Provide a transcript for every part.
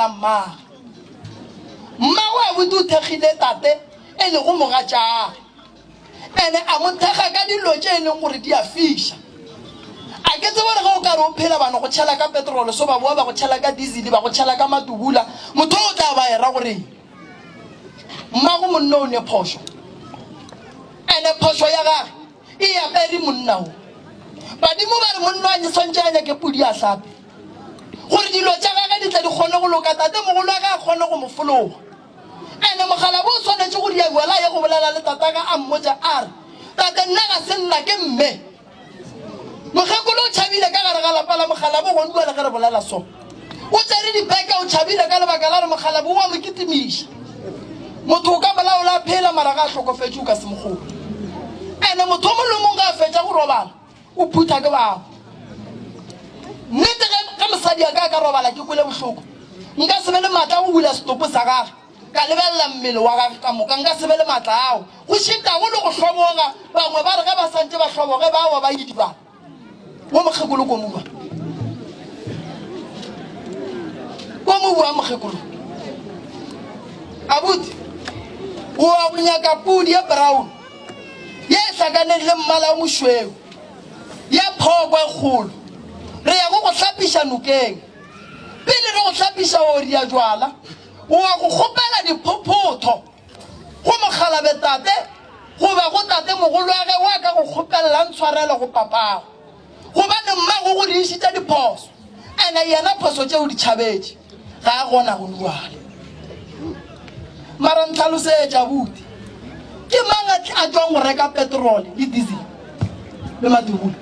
ga mma wa butu thegile tate ene go mogatša ene a mo thega ka dilo tše ene gore di a fiša a ke tsebore ga o ka re o phela bana go tšhela ka petrol so ba boa ba go tšhela ka diesel ba go tšhela ka matubula motho o tla ba era gore mmago monna o ne phošo ene phošo ya gage e apere monna o badimo ba re monna a nyeswantše a nyake pudi a hlape gore dilo tša gage di tla di kgone go loka tate mogolo wa ge a kgone go mo fologa ene mogala bo o tshwanetse go diabuela ye go bolela le tataka a mmotsa a re tate nna ga se nna ke mme mokgekolo o tšhabile ka gare ga lapa la mogala bo gone bua le ge re bolela so o tsere dipeka o tšhabile ka lebaka la re mogala bo wa moketimiša motho o ka molaola phela mara ga a tlhokofetse o ka se mogolo ene motho o molomong ga a fetša go robala o phutha ke bao nnete ka mosadi a ka robala ke kwele bohloko nka se be le maatla go bula setopo sa gage ka lebelela mmele wa gage ka moka nka se be le maatla ao go šita go le go hloboga bangwe ba re ge ba santse ba hloboge bao ba idibana wo mokgekolo ko mobua mokgekolo abuti o a go nyaka pudi ya brown ye hlakaneng le mmala o mošweu ya phokwa e kgolo re ya go hlapiša nokeng pele re go hlapiša ori ya jwala o a go kgopela diphopotho go mogalabe tate goba go tate mogolo wa ge wa ka go kgopelela ntshwarela go papago gobane mmago go di išitša diphoso ene yena phoso tšeo di tšhabetše ga a gona go nuale mara ntlhalosetša buti ke mang a tswang go reka petrole le diesel le matubula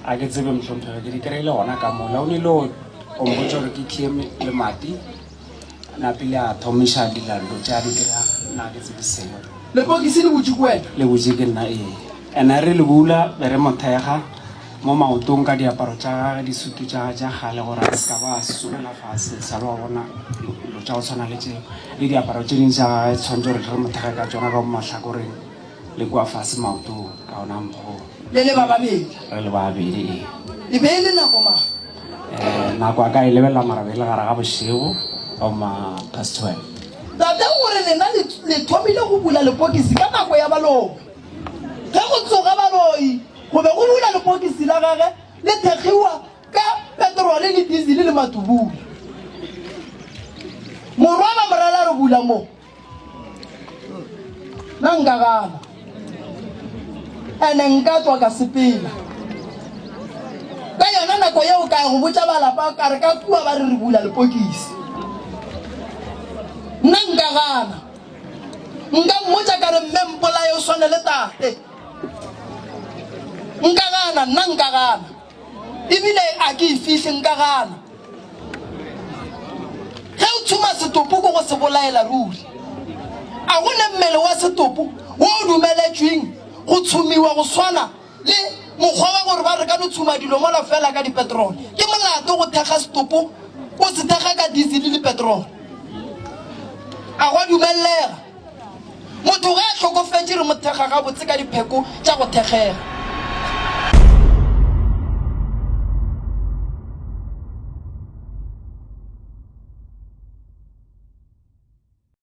a ke tsebe mhlomphego ke di kry-ile gona ka mola o nile o mpotsa gore ke tlhie le mati napile a thomiša dilando tša di kry-a nna ke tsebe selo lepokisi le botse ko wena le botse ke nna ene re le bula be re mothega mo maotong ka diaparo tša gage disutu tša gale gore a se ka ba a sesomela fase sa le wa bona dilo tša go tshwana le tseo le diaparo tše dingwe tša gage tshwanetse gore re mothega ka tsona ka mo mahlakoreng le kua fase maotong ka ona mpo le ba babedi re le babedi e be le nako ma nako a ka e lebelela marabele gare ga bošego o ma past 12 tate gore lena le thomile go bula lepokisi ka nako ya balomo ge go tsoga baloi go be go bula lepokisi la gage le thekgiwa ka petrole le diesel le matubula morwa ba morala re bula mo nna nka gana ene nka tswa ka sepela ka yona nako yeo ka go botsa balapa ka re ka kua ba re bula lepokisi nna nka gana nka mmotsa ka re mmempola yo swane le tate nka gana nna nka gana ebile a ke e fihle nka gana ge o thuma setopo ko go se bolaela ruri a go ne mmele wa setopo wo o dumeletsweng go tshumiwa go swana le mokgwa wa gore ba re ka no tshuma dilo mola fela ka dipetrole ke molato go thega setopo o se thega ka diesel le petrole a go dumelega motho ga a tlhokofetse re mo thega ga botse ka dipheko tša go thegega